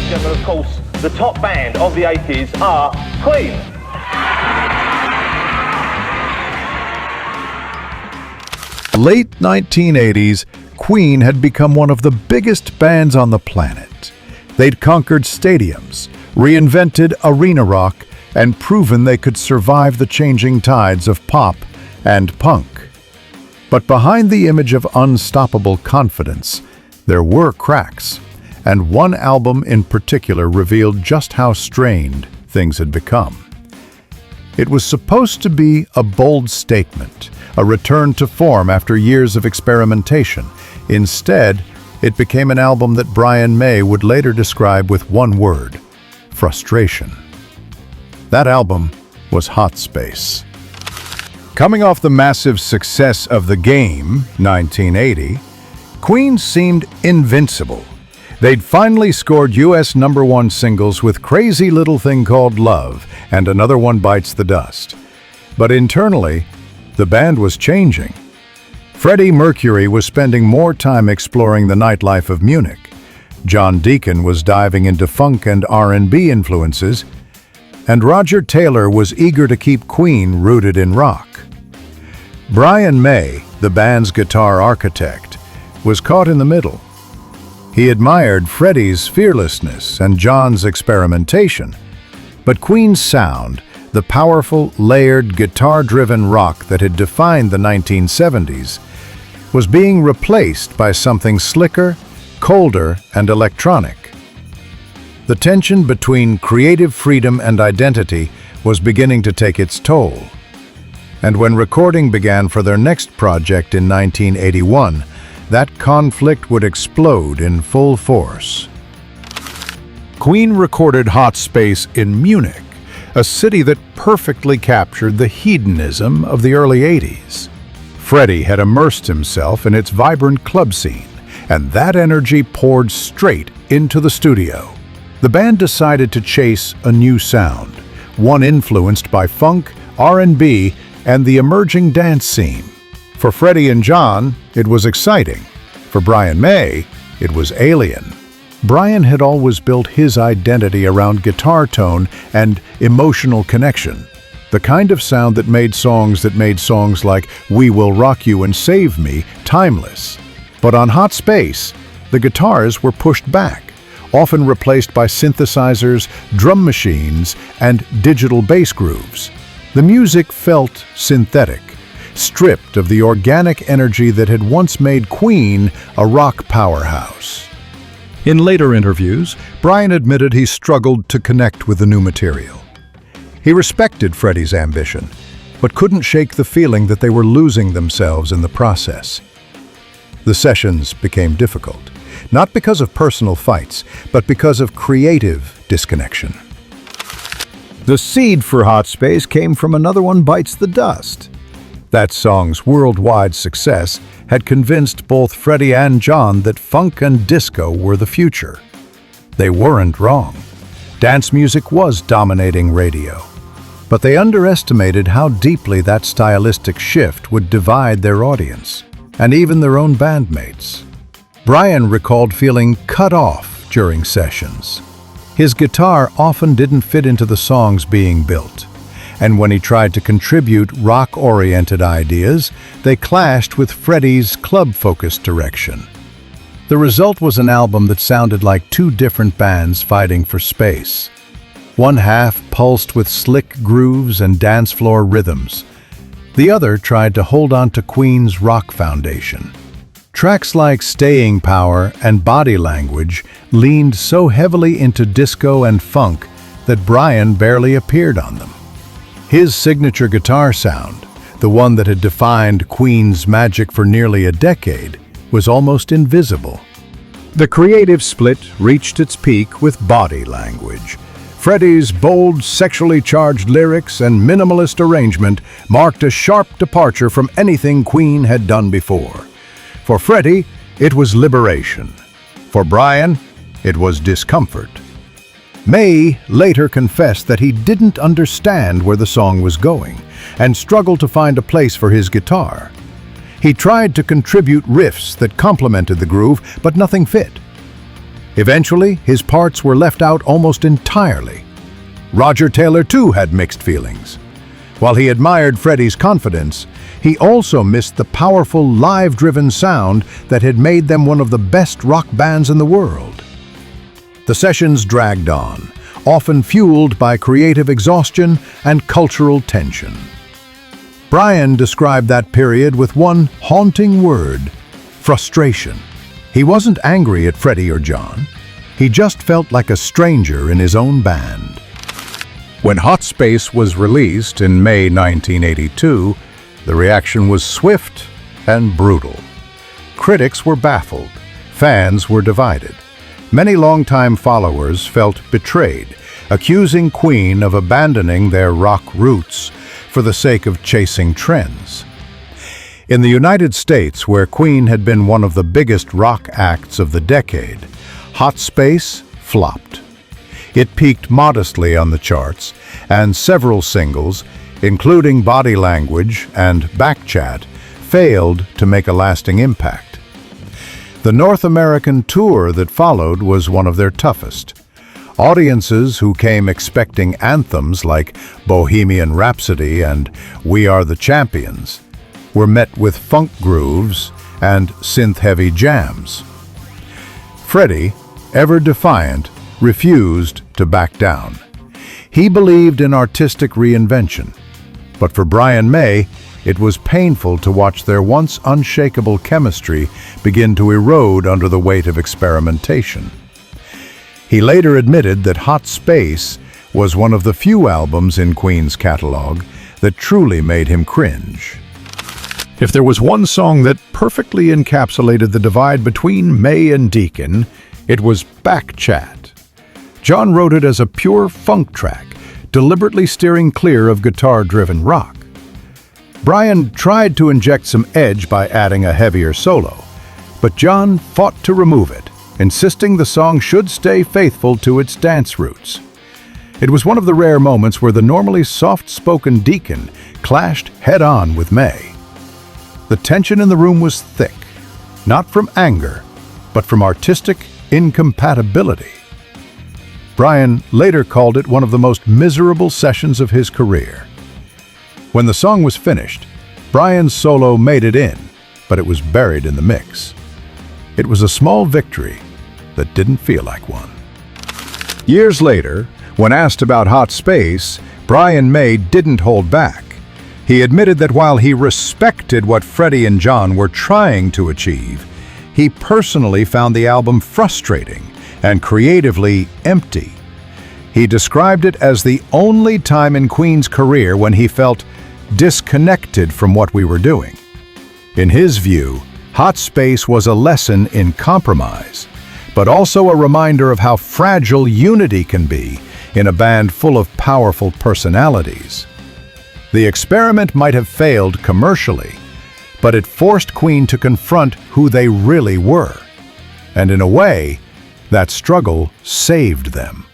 and gentlemen, of course, the top band of the 80s are Queen. Late 1980s, Queen had become one of the biggest bands on the planet. They'd conquered stadiums, reinvented arena rock, and proven they could survive the changing tides of pop and punk. But behind the image of unstoppable confidence, there were cracks, and one album in particular revealed just how strained things had become. It was supposed to be a bold statement, a return to form after years of experimentation. Instead, it became an album that Brian May would later describe with one word: frustration. That album was Hot Space. Coming off the massive success of The Game, 1980, Queen seemed invincible. They'd finally scored US #1 singles with Crazy Little Thing Called Love and Another One Bites the Dust. But internally, the band was changing. Freddie Mercury was spending more time exploring the nightlife of Munich. John Deacon was diving into funk and R&B influences, and Roger Taylor was eager to keep Queen rooted in rock. Brian May, the band's guitar architect, was caught in the middle. He admired Freddie's fearlessness and John's experimentation, but Queen's sound, the powerful, layered, guitar-driven rock that had defined the 1970s, was being replaced by something slicker, colder, and electronic. The tension between creative freedom and identity was beginning to take its toll. And when recording began for their next project in 1981, that conflict would explode in full force. Queen recorded Hot Space in Munich, a city that perfectly captured the hedonism of the early 80s. Freddie had immersed himself in its vibrant club scene, and that energy poured straight into the studio. The band decided to chase a new sound, one influenced by funk, R&B, and the emerging dance scene. For Freddie and John, it was exciting. For Brian May, it was alien. Brian had always built his identity around guitar tone and emotional connection, the kind of sound that made songs like We Will Rock You and Save Me timeless. But on Hot Space, the guitars were pushed back, often replaced by synthesizers, drum machines, and digital bass grooves. The music felt synthetic, stripped of the organic energy that had once made Queen a rock powerhouse. In later interviews, Brian admitted he struggled to connect with the new material. He respected Freddie's ambition, but couldn't shake the feeling that they were losing themselves in the process. The sessions became difficult, not because of personal fights, but because of creative disconnection. The seed for Hot Space came from Another One Bites the Dust. That song's worldwide success had convinced both Freddie and John that funk and disco were the future. They weren't wrong. Dance music was dominating radio. But they underestimated how deeply that stylistic shift would divide their audience, and even their own bandmates. Brian recalled feeling cut off during sessions. His guitar often didn't fit into the songs being built, and when he tried to contribute rock-oriented ideas, they clashed with Freddie's club-focused direction. The result was an album that sounded like two different bands fighting for space. One half pulsed with slick grooves and dance floor rhythms. The other tried to hold on to Queen's rock foundation. Tracks like Staying Power and Body Language leaned so heavily into disco and funk that Brian barely appeared on them. His signature guitar sound, the one that had defined Queen's magic for nearly a decade, was almost invisible. The creative split reached its peak with Body Language. Freddie's bold, sexually charged lyrics and minimalist arrangement marked a sharp departure from anything Queen had done before. For Freddie, it was liberation. For Brian, it was discomfort. May later confessed that he didn't understand where the song was going and struggled to find a place for his guitar. He tried to contribute riffs that complemented the groove, but nothing fit. Eventually, his parts were left out almost entirely. Roger Taylor too had mixed feelings. While he admired Freddie's confidence, he also missed the powerful live-driven sound that had made them one of the best rock bands in the world. The sessions dragged on, often fueled by creative exhaustion and cultural tension. Brian described that period with one haunting word: frustration. He wasn't angry at Freddie or John. He just felt like a stranger in his own band. When Hot Space was released in May 1982, the reaction was swift and brutal. Critics were baffled. Fans were divided. Many longtime followers felt betrayed, accusing Queen of abandoning their rock roots for the sake of chasing trends. In the United States, where Queen had been one of the biggest rock acts of the decade, Hot Space flopped. It peaked modestly on the charts, and several singles, including Body Language and Backchat, failed to make a lasting impact. The North American tour that followed was one of their toughest. Audiences who came expecting anthems like Bohemian Rhapsody and We Are the Champions were met with funk grooves and synth-heavy jams. Freddie, ever defiant, refused to back down. He believed in artistic reinvention, but for Brian May, it was painful to watch their once unshakable chemistry begin to erode under the weight of experimentation. He later admitted that Hot Space was one of the few albums in Queen's catalog that truly made him cringe. If there was one song that perfectly encapsulated the divide between May and Deacon, it was Backchat. John wrote it as a pure funk track, deliberately steering clear of guitar-driven rock. Brian tried to inject some edge by adding a heavier solo, but John fought to remove it, insisting the song should stay faithful to its dance roots. It was one of the rare moments where the normally soft-spoken Deacon clashed head-on with May. The tension in the room was thick, not from anger, but from artistic incompatibility. Brian later called it one of the most miserable sessions of his career. When the song was finished, Brian's solo made it in, but it was buried in the mix. It was a small victory that didn't feel like one. Years later, when asked about Hot Space, Brian May didn't hold back. He admitted that while he respected what Freddie and John were trying to achieve, he personally found the album frustrating and creatively empty. He described it as the only time in Queen's career when he felt disconnected from what we were doing. In his view, Hot Space was a lesson in compromise, but also a reminder of how fragile unity can be in a band full of powerful personalities. The experiment might have failed commercially, but it forced Queen to confront who they really were. And in a way, that struggle saved them.